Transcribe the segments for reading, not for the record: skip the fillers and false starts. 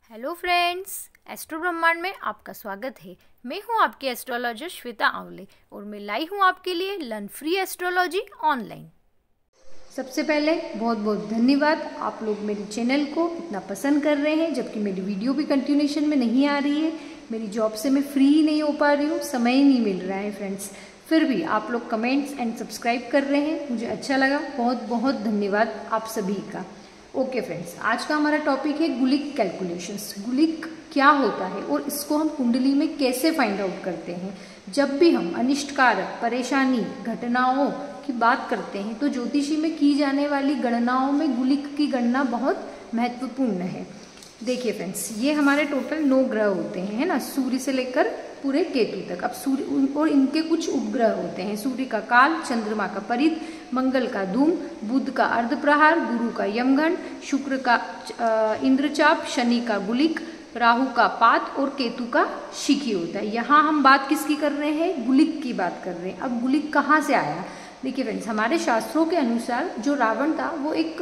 Hello friends, astro ब्रह्मांड में आपका स्वागत है। मैं हूं आपकी एस्ट्रोलॉजर श्वेता आंवले और मैं लाई हूं आपके लिए लर्न फ्री एस्ट्रोलॉजी ऑनलाइन। सबसे पहले बहुत बहुत धन्यवाद, आप लोग मेरे चैनल को इतना पसंद कर रहे हैं, जबकि मेरी वीडियो भी कंटिन्यूएशन में नहीं आ रही है। मेरी जॉब से मैं फ्री ही नहीं हो पा रही हूँ, समय ही नहीं मिल रहा है फ्रेंड्स। फिर भी आप लोग कमेंट्स एंड सब्सक्राइब कर रहे हैं, मुझे अच्छा लगा। बहुत बहुत धन्यवाद आप सभी का। ओके फ्रेंड्स, आज का हमारा टॉपिक है गुलिक कैलकुलेशंस। गुलिक क्या होता है और इसको हम कुंडली में कैसे फाइंड आउट करते हैं। जब भी हम अनिष्टकारक, परेशानी, घटनाओं की बात करते हैं तो ज्योतिषी में की जाने वाली गणनाओं में गुलिक की गणना बहुत महत्वपूर्ण है। देखिए फ्रेंड्स, ये हमारे टोटल 9 ग्रह होते हैं, है ना, सूर्य से लेकर पूरे केतु तक। अब सूर्य और इनके कुछ उपग्रह होते हैं। सूर्य का काल, चंद्रमा का परित, मंगल का धूम, बुध का अर्धप्रहार, गुरु का यमगंड, शुक्र का इंद्रचाप, शनि का गुलिक, राहु का पात और केतु का शिखी होता है। यहाँ हम बात किसकी कर रहे हैं? गुलिक की बात कर रहे हैं। अब गुलिक कहाँ से आया? देखिए फ्रेंड्स, हमारे शास्त्रों के अनुसार जो रावण था वो एक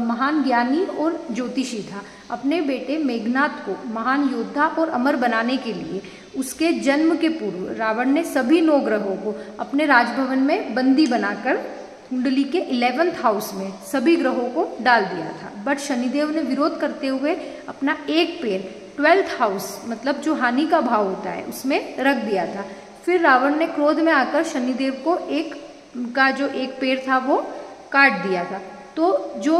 महान ज्ञानी और ज्योतिषी था। अपने बेटे मेघनाथ को महान योद्धा और अमर बनाने के लिए उसके जन्म के पूर्व रावण ने सभी 9 ग्रहों को अपने राजभवन में बंदी बनाकर कुंडली के 11th हाउस में सभी ग्रहों को डाल दिया था। बट शनिदेव ने विरोध करते हुए अपना एक पैर 12th हाउस, मतलब जो हानि का भाव होता है, उसमें रख दिया था। फिर रावण ने क्रोध में आकर शनिदेव को उनका जो एक पैर था वो काट दिया था। तो जो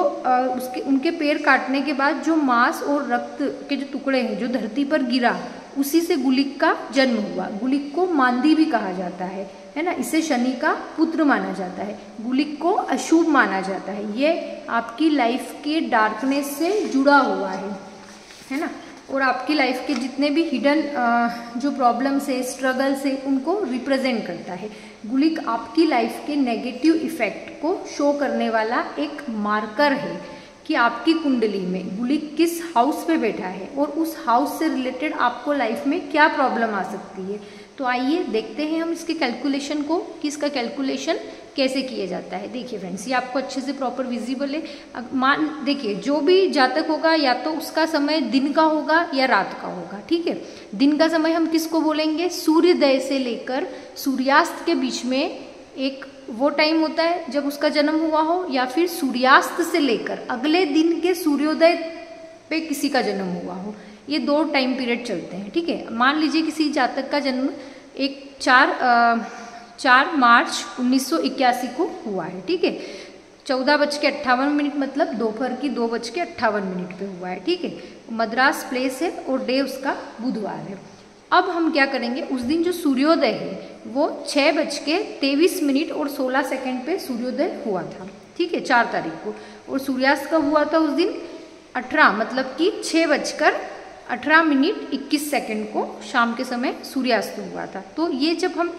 उनके पैर काटने के बाद जो मांस और रक्त के जो टुकड़े हैं जो धरती पर गिरा, उसी से गुलिक का जन्म हुआ। गुलिक को मांदी भी कहा जाता है ना। इसे शनि का पुत्र माना जाता है। गुलिक को अशुभ माना जाता है। ये आपकी लाइफ के डार्कनेस से जुड़ा हुआ है ना। और आपकी लाइफ के जितने भी हिडन जो प्रॉब्लम्स है, स्ट्रगल्स है, उनको रिप्रेजेंट करता है। गुलिक आपकी लाइफ के नेगेटिव इफेक्ट को शो करने वाला एक मार्कर है कि आपकी कुंडली में गुलिक किस हाउस पे बैठा है और उस हाउस से रिलेटेड आपको लाइफ में क्या प्रॉब्लम आ सकती है। तो आइए देखते हैं हम इसके कैलकुलेशन को, कि इसका कैलकुलेशन कैसे किया जाता है। देखिए फ्रेंड्स, ये आपको अच्छे से प्रॉपर विजिबल है। देखिए, जो भी जातक होगा या तो उसका समय दिन का होगा या रात का होगा, ठीक है। दिन का समय हम किसको बोलेंगे? सूर्योदय से लेकर सूर्यास्त के बीच में एक वो टाइम होता है जब उसका जन्म हुआ हो, या फिर सूर्यास्त से लेकर अगले दिन के सूर्योदय पे किसी का जन्म हुआ हो। ये 2 टाइम पीरियड चलते हैं, ठीक है। मान लीजिए किसी जातक का जन्म 4 मार्च 1981 को हुआ है, ठीक है। 14:58 मतलब दोपहर की 2:58 पे हुआ है, ठीक है। मद्रास प्लेस है और डे उसका बुधवार है। अब हम क्या करेंगे, उस दिन जो सूर्योदय है वो 6:23 और 16 पे सूर्योदय हुआ था, ठीक है, 4 तारीख को। और सूर्यास्त कब हुआ था उस दिन? 18, मतलब कि 6:18 को शाम के समय सूर्यास्त हुआ था। तो ये जब हम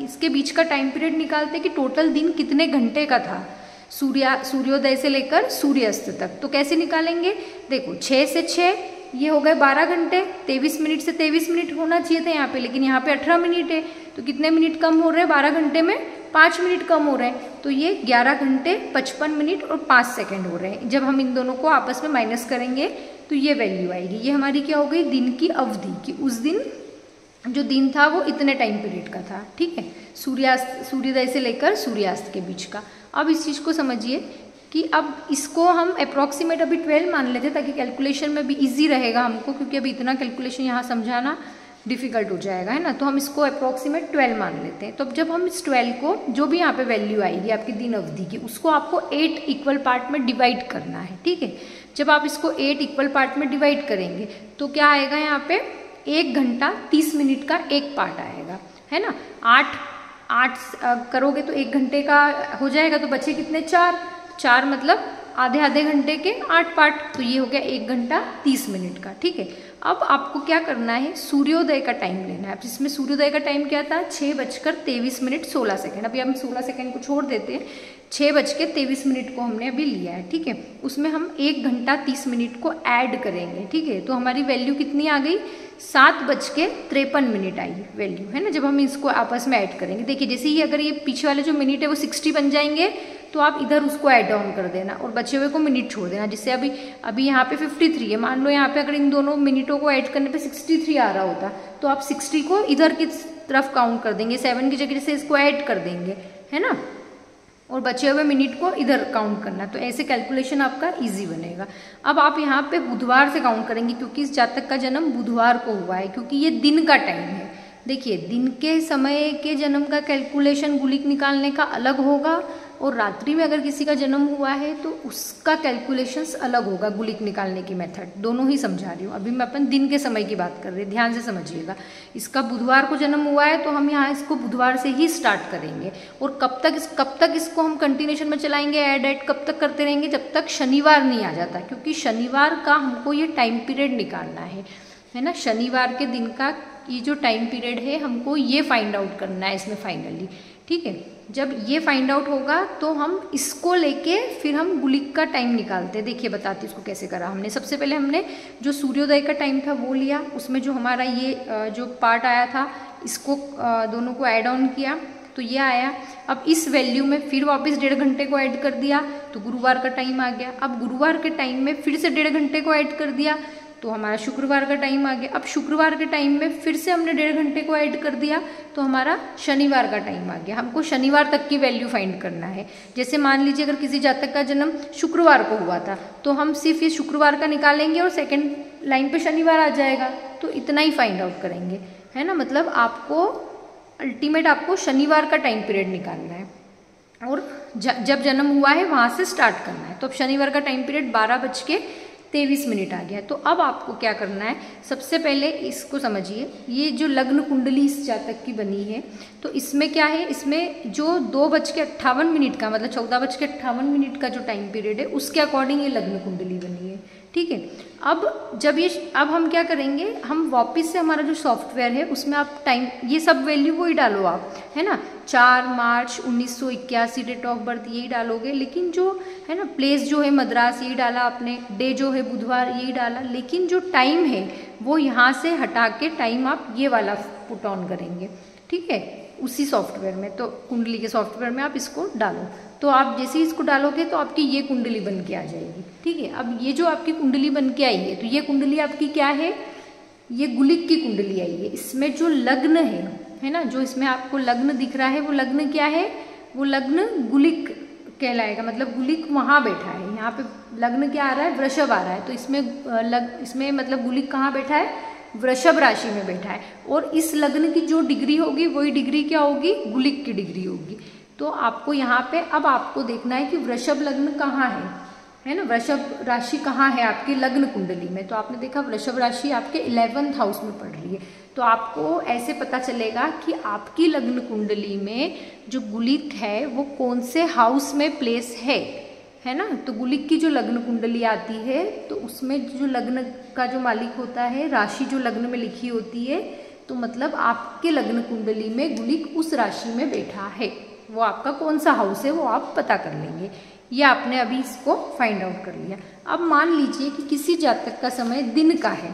इसके बीच का टाइम पीरियड निकालते हैं कि टोटल दिन कितने घंटे का था सूर्योदय से लेकर सूर्यास्त तक, तो कैसे निकालेंगे? देखो, 6 से 6 ये हो गए 12 घंटे। 23 मिनट से 23 मिनट होना चाहिए था यहाँ पे, लेकिन यहाँ पे 18 मिनट है। तो कितने मिनट कम हो रहे हैं? 12 घंटे में 5 मिनट कम हो रहे हैं। तो ये 11 घंटे 55 मिनट और 5 सेकंड हो रहे हैं। जब हम इन दोनों को आपस में माइनस करेंगे तो ये वैल्यू आएगी। ये हमारी क्या हो गई? दिन की अवधि, कि उस दिन जो दिन था वो इतने टाइम पीरियड का था, ठीक है, सूर्योदय से लेकर सूर्यास्त के बीच का। अब इस चीज़ को समझिए कि अब इसको हम अप्रॉक्सीमेट अभी 12 मान लेते हैं, ताकि कैलकुलेशन में भी इजी रहेगा हमको, क्योंकि अभी इतना कैलकुलेशन यहाँ समझाना डिफिकल्ट हो जाएगा, है ना। तो हम इसको अप्रॉक्सीमेट 12 मान लेते हैं। तो अब जब हम इस 12 को, जो भी यहाँ पे वैल्यू आएगी आपकी दिन अवधि की, उसको आपको 8 इक्वल पार्ट में डिवाइड करना है, ठीक है। जब आप इसको 8 इक्वल पार्ट में डिवाइड करेंगे तो क्या आएगा? यहाँ पे 1 घंटा 30 मिनट का एक पार्ट आएगा, है ना। 8 करोगे तो 1 घंटे का हो जाएगा, तो बचे कितने? 4 मतलब आधे घंटे के 8 पार्ट। तो ये हो गया 1 घंटा 30 मिनट का, ठीक है। अब आपको क्या करना है? सूर्योदय का टाइम लेना है। जिसमें सूर्योदय का टाइम क्या था? 6:23 16 अभी हम 16 को छोड़ देते हैं। 6:23 को हमने अभी लिया है, ठीक है। उसमें हम 1 घंटा 30 मिनट को ऐड करेंगे, ठीक है। तो हमारी वैल्यू कितनी आ गई? 7:53 आई वैल्यू, है ना, जब हम इसको आपस में ऐड करेंगे। देखिए, जैसे ही अगर ये पीछे वाले जो मिनट है वो 60 बन जाएंगे तो आप इधर उसको ऐड ऑन कर देना और बचे हुए को मिनट छोड़ देना। जिससे अभी यहाँ पे 53 है, मान लो यहाँ पे अगर इन दोनों मिनटों को ऐड करने पे 63 आ रहा होता तो आप 60 को इधर की तरफ काउंट कर देंगे, 7 की जगह से इसको ऐड कर देंगे, है ना, और बचे हुए मिनट को इधर काउंट करना। तो ऐसे कैलकुलेशन आपका इजी बनेगा। अब आप यहाँ पे बुधवार से काउंट करेंगे क्योंकि इस जातक का जन्म बुधवार को हुआ है, क्योंकि ये दिन का टाइम है। देखिए, दिन के समय के जन्म का कैलकुलेशन गुलिक निकालने का अलग होगा, और रात्रि में अगर किसी का जन्म हुआ है तो उसका कैलकुलेशंस अलग होगा, गुलिक निकालने की मेथड। दोनों ही समझा रही हूँ। अभी मैं अपन दिन के समय की बात कर रही हूँ, ध्यान से समझिएगा। इसका बुधवार को जन्म हुआ है तो हम यहाँ इसको बुधवार से ही स्टार्ट करेंगे, और कब तक इसको हम कंटिन्यूशन में चलाएंगे, ऐड कब तक करते रहेंगे, जब तक शनिवार नहीं आ जाता, क्योंकि शनिवार का हमको ये टाइम पीरियड निकालना है ना। शनिवार के दिन का ये जो टाइम पीरियड है हमको ये फाइंड आउट करना है इसमें फाइनली, ठीक है। जब ये फाइंड आउट होगा तो हम इसको लेके फिर हम गुलिक का टाइम निकालते हैं। देखिए, बताती हूँ इसको कैसे करा हमने। सबसे पहले हमने जो सूर्योदय का टाइम था वो लिया, उसमें जो हमारा ये जो पार्ट आया था इसको दोनों को ऐड ऑन किया तो ये आया। अब इस वैल्यू में फिर वापस 1.5 घंटे को ऐड कर दिया तो गुरुवार का टाइम आ गया। अब गुरुवार के टाइम में फिर से 1.5 घंटे को ऐड कर दिया तो हमारा शुक्रवार का टाइम आ गया। अब शुक्रवार के टाइम में फिर से हमने 1.5 घंटे को ऐड कर दिया तो हमारा शनिवार का टाइम आ गया। हमको शनिवार तक की वैल्यू फाइंड करना है। जैसे मान लीजिए अगर किसी जातक का जन्म शुक्रवार को हुआ था तो हम सिर्फ ये शुक्रवार का निकालेंगे और सेकेंड लाइन पे शनिवार आ जाएगा, तो इतना ही फाइंड आउट करेंगे, है ना। मतलब आपको अल्टीमेट आपको शनिवार का टाइम पीरियड निकालना है और जब जन्म हुआ है वहाँ से स्टार्ट करना है। तो अब शनिवार का टाइम पीरियड 12:23 आ गया। तो अब आपको क्या करना है, सबसे पहले इसको समझिए। ये जो लग्न कुंडली इस जातक की बनी है तो इसमें क्या है, इसमें जो 2:58 का मतलब 14:58 का जो टाइम पीरियड है उसके अकॉर्डिंग ये लग्न कुंडली बनी है, ठीक है। अब हम क्या करेंगे, हम वापस से हमारा जो सॉफ्टवेयर है उसमें आप टाइम ये सब वैल्यू वही डालो आप, है ना। 4 मार्च 1981 डेट ऑफ बर्थ यही डालोगे, लेकिन जो है ना प्लेस जो है मद्रास यही डाला आपने, डे जो है बुधवार यही डाला, लेकिन जो टाइम है वो यहाँ से हटा के टाइम आप ये वाला पुट ऑन करेंगे, ठीक है, उसी सॉफ्टवेयर में। तो कुंडली के सॉफ्टवेयर में आप इसको डालो, तो आप जैसे ही इसको डालोगे तो आपकी ये कुंडली बन के आ जाएगी, ठीक है। अब ये जो आपकी कुंडली बन के आई है तो ये कुंडली आपकी क्या है, ये गुलिक की कुंडली आई है। इसमें जो लग्न है ना, जो इसमें आपको लग्न दिख रहा है वो लग्न क्या है, वो लग्न गुलिक कहलाएगा। मतलब गुलिक वहाँ बैठा है, यहाँ पे लग्न क्या आ रहा है, वृषभ आ रहा है। तो इसमें मतलब गुलिक कहाँ बैठा है, वृषभ राशि में बैठा है। और इस लग्न की जो डिग्री होगी वही डिग्री क्या होगी, गुलिक की डिग्री होगी। तो आपको यहाँ पे अब आपको देखना है कि वृषभ लग्न कहाँ है ना, वृषभ राशि कहाँ है आपकी लग्न कुंडली में। तो आपने देखा वृषभ राशि आपके 11th हाउस में पड़ रही है। तो आपको ऐसे पता चलेगा कि आपकी लग्न कुंडली में जो गुलिक है वो कौन से हाउस में प्लेस है ना। तो गुलिक की जो लग्न कुंडली आती है तो उसमें जो लग्न का जो मालिक होता है, राशि जो लग्न में लिखी होती है, तो मतलब आपके लग्न कुंडली में गुलिक उस राशि में बैठा है। वो आपका कौन सा हाउस है वो आप पता कर लेंगे। ये आपने अभी इसको फाइंड आउट कर लिया। अब मान लीजिए कि किसी जातक का समय दिन का है,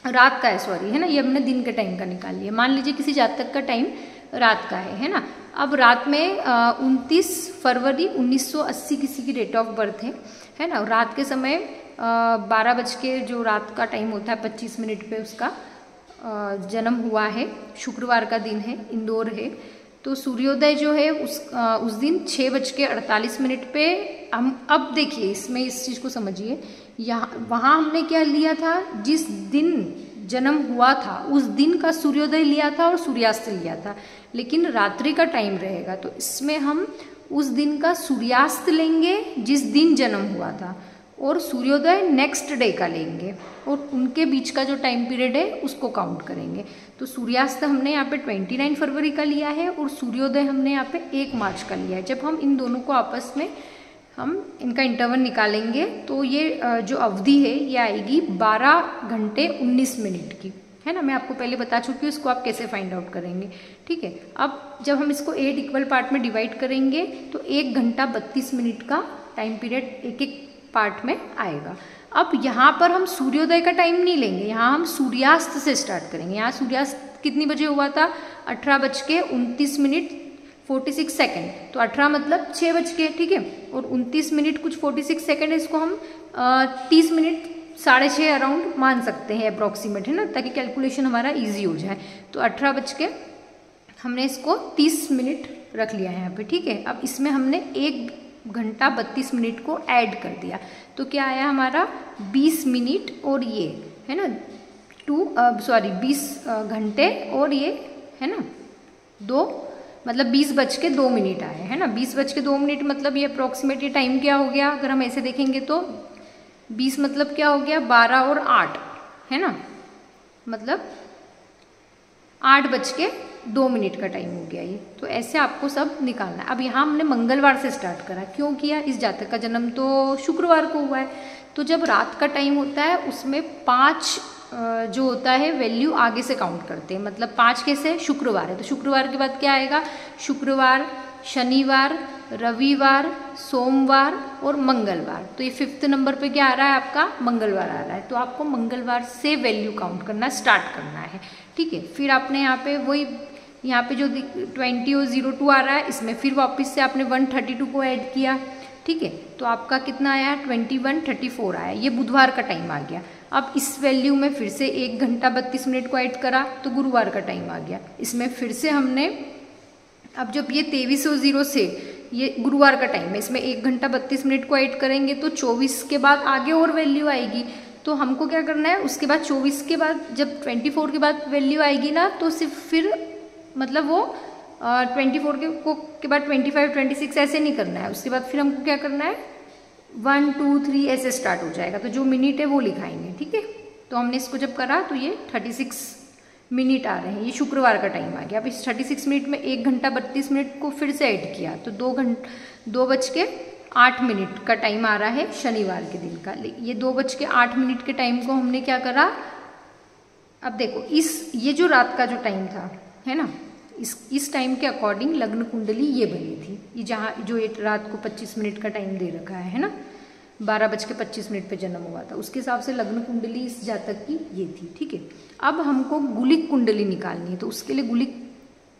रात का है, सॉरी, है ना, ये हमने दिन के टाइम का निकाल लिया। मान लीजिए किसी जातक का टाइम रात का है ना। अब रात में 29 फरवरी 1980 किसी की डेट ऑफ बर्थ है ना। रात के समय 12 बज के जो रात का टाइम होता है 25 मिनट पे उसका जन्म हुआ है। शुक्रवार का दिन है, इंदौर है। तो सूर्योदय जो है उस दिन 6:48 पे हम, अब देखिए इसमें इस चीज़ को समझिए, यहाँ वहाँ हमने क्या लिया था, जिस दिन जन्म हुआ था उस दिन का सूर्योदय लिया था और सूर्यास्त लिया था, लेकिन रात्रि का टाइम रहेगा। तो इसमें हम उस दिन का सूर्यास्त लेंगे जिस दिन जन्म हुआ था, और सूर्योदय नेक्स्ट डे का लेंगे, और उनके बीच का जो टाइम पीरियड है उसको काउंट करेंगे। तो सूर्यास्त हमने यहाँ पे 29 फरवरी का लिया है और सूर्योदय हमने यहाँ पे 1 मार्च का लिया है। जब हम इन दोनों को आपस में हम इनका इंटरवल निकालेंगे तो ये जो अवधि है ये आएगी 12 घंटे 19 मिनट की, है ना। मैं आपको पहले बता चुकी हूँ इसको आप कैसे फाइंड आउट करेंगे, ठीक है। अब जब हम इसको 8 इक्वल पार्ट में डिवाइड करेंगे तो 1 घंटा 32 मिनट का टाइम पीरियड एक एक पार्ट में आएगा। अब यहाँ पर हम सूर्योदय का टाइम नहीं लेंगे, यहाँ हम सूर्यास्त से स्टार्ट करेंगे। यहाँ सूर्यास्त कितनी बजे हुआ था, 18:29 46 सेकेंड, तो 18 मतलब 6 बज के, ठीक है, और 29 मिनट कुछ 46 सेकेंड, इसको हम 30 मिनट 6:30 अराउंड मान सकते हैं अप्रॉक्सीमेट, है ना, ताकि कैलकुलेशन हमारा इजी हो जाए। तो 18 बज के हमने इसको 30 मिनट रख लिया है यहाँ पे, ठीक है। अब इसमें हमने 1 घंटा 32 मिनट को ऐड कर दिया, तो क्या आया हमारा 20 मिनट, और ये है ना 20 घंटे, और ये है ना 2 मतलब 20 बज के 2 मिनट आए, है ना। 20 बज के 2 मिनट मतलब ये अप्रॉक्सीमेट टाइम क्या हो गया, अगर हम ऐसे देखेंगे तो 20 मतलब क्या हो गया 12 और 8, है ना, मतलब 8 बज के 2 मिनट का टाइम हो गया ये। तो ऐसे आपको सब निकालना है। अब यहाँ हमने मंगलवार से स्टार्ट करा, क्यों किया, इस जातक का जन्म तो शुक्रवार को हुआ है, तो जब रात का टाइम होता है उसमें 5 जो होता है वैल्यू आगे से काउंट करते हैं, मतलब 5 कैसे, शुक्रवार है तो शुक्रवार के बाद क्या आएगा, शुक्रवार, शनिवार, रविवार, सोमवार और मंगलवार। तो ये 5th नंबर पे क्या आ रहा है आपका, मंगलवार आ रहा है। तो आपको मंगलवार से वैल्यू काउंट करना स्टार्ट करना है, ठीक है। फिर आपने यहाँ पे वही, यहाँ पे जो 20 और 02 आ रहा है, इसमें फिर वापस से आपने 132 को ऐड किया, ठीक है। तो आपका कितना आया 2134 आया, ये बुधवार का टाइम आ गया। अब इस वैल्यू में फिर से 1 घंटा 32 मिनट को ऐड करा तो गुरुवार का टाइम आ गया। इसमें फिर से हमने, अब जब ये 23:0 से ये गुरुवार का टाइम है, इसमें 1 घंटा 32 मिनट को ऐड करेंगे तो 24 के बाद आगे और वैल्यू आएगी। तो हमको क्या करना है, उसके बाद 24 के बाद जब 24 के बाद वैल्यू आएगी ना, तो सिर्फ फिर मतलब वो 24 के बाद 25, 26 ऐसे नहीं करना है। उसके बाद फिर हमको क्या करना है 1, 2, 3 ऐसे स्टार्ट हो जाएगा। तो जो मिनट है वो लिखाएंगे, ठीक है। तो हमने इसको जब करा तो ये 36 मिनट आ रहे हैं, ये शुक्रवार का टाइम आ गया। अब इस 36 मिनट में 1 घंटा 32 मिनट को फिर से ऐड किया तो 2 बज के 8 मिनट का टाइम आ रहा है शनिवार के दिन का। ये 2 बज के 8 मिनट के टाइम को हमने क्या करा, अब देखो ये जो रात का जो टाइम था, है ना, इस टाइम के अकॉर्डिंग लग्न कुंडली ये बनी थी। ये जहाँ जो ये रात को 25 मिनट का टाइम दे रखा है ना, 12 बज के 25 मिनट पे जन्म हुआ था, उसके हिसाब से लग्न कुंडली इस जातक की ये थी, ठीक है। अब हमको गुलिक कुंडली निकालनी है, तो उसके लिए गुलिक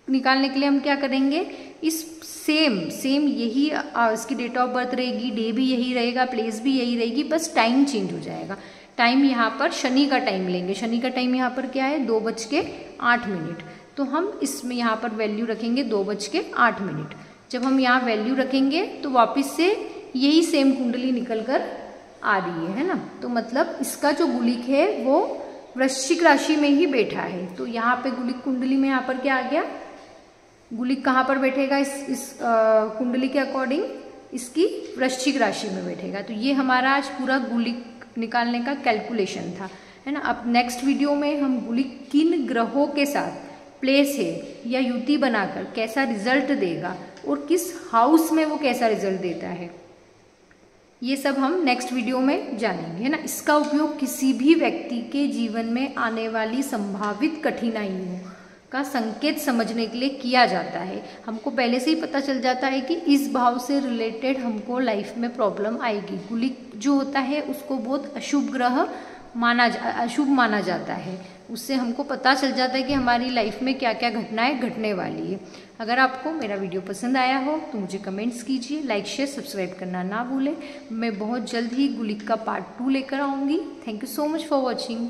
निकालने के लिए हम क्या करेंगे, इस सेम यही इसकी डेट ऑफ बर्थ रहेगी, डे भी यही रहेगा, प्लेस भी यही रहेगी, बस टाइम चेंज हो जाएगा। टाइम यहाँ पर शनि का टाइम लेंगे, शनि का टाइम यहाँ पर क्या है 2 बज के 8 मिनट, तो हम इसमें यहाँ पर वैल्यू रखेंगे 2 बज के 8 मिनट। जब हम यहाँ वैल्यू रखेंगे तो वापस से यही सेम कुंडली निकल कर आ रही है ना। तो मतलब इसका जो गुलिक है वो वृश्चिक राशि में ही बैठा है। तो यहाँ पे गुलिक कुंडली में यहाँ पर क्या आ गया, गुलिक कहाँ पर बैठेगा इस कुंडली के अकॉर्डिंग, इसकी वृश्चिक राशि में बैठेगा। तो ये हमारा आज पूरा गुलिक निकालने का कैलकुलेशन था, है ना। अब नेक्स्ट वीडियो में हम गुलिक किन ग्रहों के साथ प्लेस है या युति बनाकर कैसा रिजल्ट देगा और किस हाउस में वो कैसा रिजल्ट देता है, ये सब हम नेक्स्ट वीडियो में जानेंगे, है ना। इसका उपयोग किसी भी व्यक्ति के जीवन में आने वाली संभावित कठिनाइयों का संकेत समझने के लिए किया जाता है। हमको पहले से ही पता चल जाता है कि इस भाव से रिलेटेड हमको लाइफ में प्रॉब्लम आएगी। गुलिक जो होता है उसको बहुत अशुभ ग्रह अशुभ माना जाता है, उससे हमको पता चल जाता है कि हमारी लाइफ में क्या क्या घटनाएं घटने वाली है। अगर आपको मेरा वीडियो पसंद आया हो तो मुझे कमेंट्स कीजिए, लाइक शेयर सब्सक्राइब करना ना भूलें। मैं बहुत जल्द ही गुलिक का पार्ट 2 लेकर आऊँगी। Thank you so much for watching.